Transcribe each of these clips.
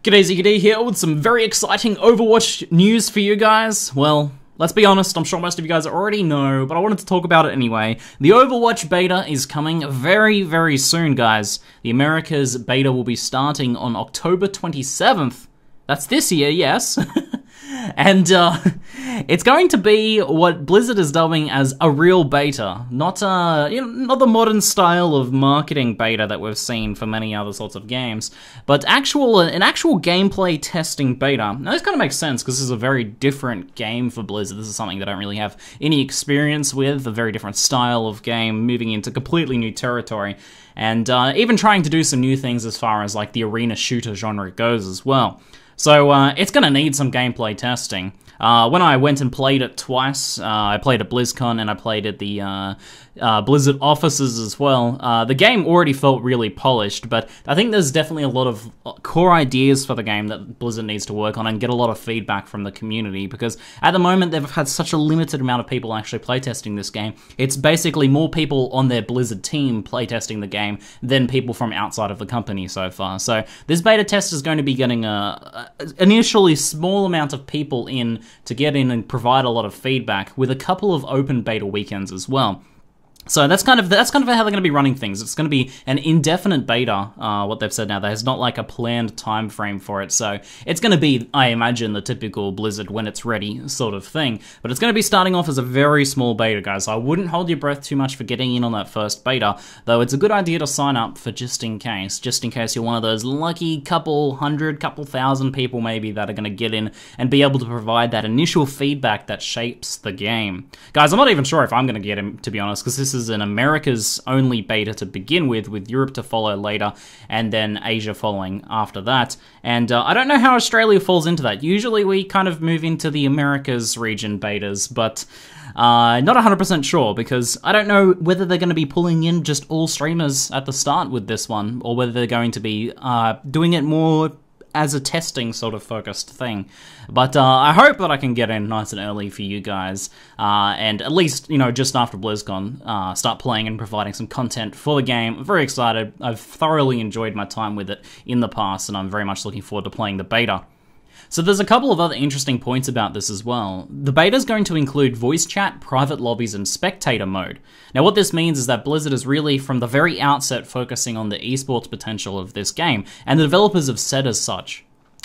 G'day, ZiggyD here with some very exciting Overwatch news for you guys. Well, let's be honest, I'm sure most of you guys already know, but I wanted to talk about it anyway. The Overwatch beta is coming very, very soon, guys. The Americas beta will be starting on October 27th. That's this year, yes. And it's going to be what Blizzard is dubbing as a real beta, not not the modern style of marketing beta that we've seen for many other sorts of games, but an actual gameplay testing beta. Now this kind of makes sense because this is a very different game for Blizzard. This is something they don't really have any experience with, a very different style of game, moving into completely new territory, and even trying to do some new things as far as like the arena shooter genre goes as well. So it's going to need some gameplay testing. When I went and played it twice, I played at Blizzcon and I played at the Blizzard offices as well. The game already felt really polished, but I think there's definitely a lot of core ideas for the game that Blizzard needs to work on and get a lot of feedback from the community, because at the moment they've had such a limited amount of people actually playtesting this game. It's basically more people on their Blizzard team playtesting the game than people from outside of the company so far. So this beta test is going to be getting an initially small amount of people in to get in and provide a lot of feedback, with a couple of open beta weekends as well. So that's kind of how they're going to be running things. It's going to be an indefinite beta, what they've said now. There's not like a planned time frame for it. So it's going to be, I imagine, the typical Blizzard when it's ready sort of thing. But it's going to be starting off as a very small beta, guys. So I wouldn't hold your breath too much for getting in on that first beta, though it's a good idea to sign up for just in case you're one of those lucky couple thousand people maybe that are going to get in and be able to provide that initial feedback that shapes the game. Guys, I'm not even sure if I'm going to get in, to be honest, because this is an America's only beta to begin with Europe to follow later, and then Asia following after that. And I don't know how Australia falls into that. Usually we kind of move into the Americas region betas, but not 100% sure, because I don't know whether they're going to be pulling in just all streamers at the start with this one, or whether they're going to be doing it more as a testing sort of focused thing. But I hope that I can get in nice and early for you guys, and at least, you know, just after BlizzCon, start playing and providing some content for the game. I'm very excited. I've thoroughly enjoyed my time with it in the past, and I'm very much looking forward to playing the beta. So there's a couple of other interesting points about this as well. The beta is going to include voice chat, private lobbies, and spectator mode. Now what this means is that Blizzard is really, from the very outset, focusing on the esports potential of this game, and the developers have said as such.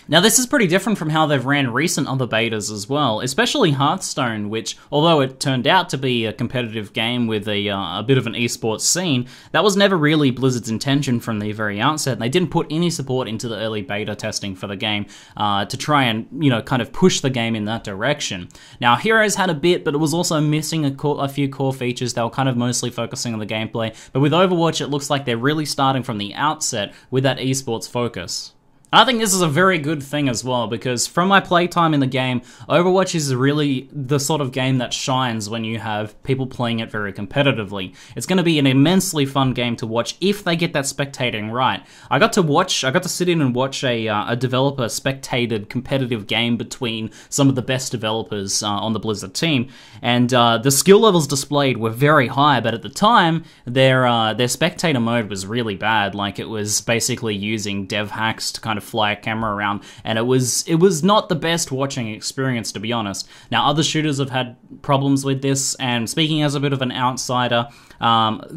Now this is pretty different from how they've ran recent other betas as well, especially Hearthstone, which, although it turned out to be a competitive game with a bit of an esports scene, that was never really Blizzard's intention from the very outset, and they didn't put any support into the early beta testing for the game to try and, you know, kind of push the game in that direction. Now Heroes had a bit, but it was also missing a few core features. They were kind of mostly focusing on the gameplay, but with Overwatch it looks like they're really starting from the outset with that esports focus. I think this is a very good thing as well, because from my playtime in the game, Overwatch is really the sort of game that shines when you have people playing it very competitively. It's going to be an immensely fun game to watch if they get that spectating right. I got to sit in and watch a developer spectated competitive game between some of the best developers on the Blizzard team, and the skill levels displayed were very high, but at the time, their spectator mode was really bad. Like, it was basically using dev hacks to kind of fly a camera around, and it was not the best watching experience, to be honest. Now other shooters have had problems with this, and speaking as a bit of an outsider,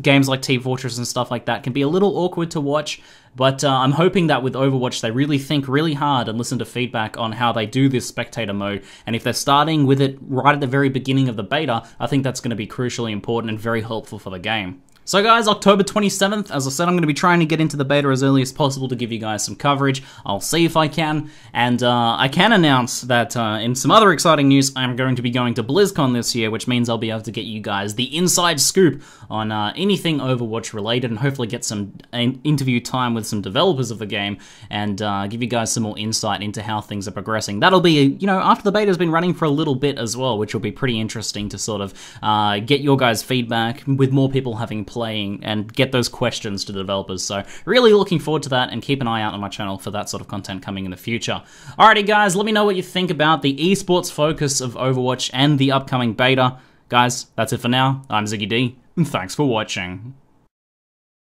games like Team Fortress and stuff like that can be a little awkward to watch, but I'm hoping that with Overwatch they really think really hard and listen to feedback on how they do this spectator mode, and if they're starting with it right at the very beginning of the beta, I think that's going to be crucially important and very helpful for the game. So guys, October 27th, as I said, I'm going to be trying to get into the beta as early as possible to give you guys some coverage. I'll see if I can, and I can announce that in some other exciting news, I'm going to be going to BlizzCon this year, which means I'll be able to get you guys the inside scoop on anything Overwatch related, and hopefully get some interview time with some developers of the game, and give you guys some more insight into how things are progressing. That'll be, you know, after the beta's been running for a little bit as well, which will be pretty interesting to sort of get your guys' feedback with more people having playing and get those questions to the developers. So really looking forward to that, and keep an eye out on my channel for that sort of content coming in the future. Alrighty guys, let me know what you think about the esports focus of Overwatch and the upcoming beta. Guys, that's it for now. I'm ZiggyD, and thanks for watching.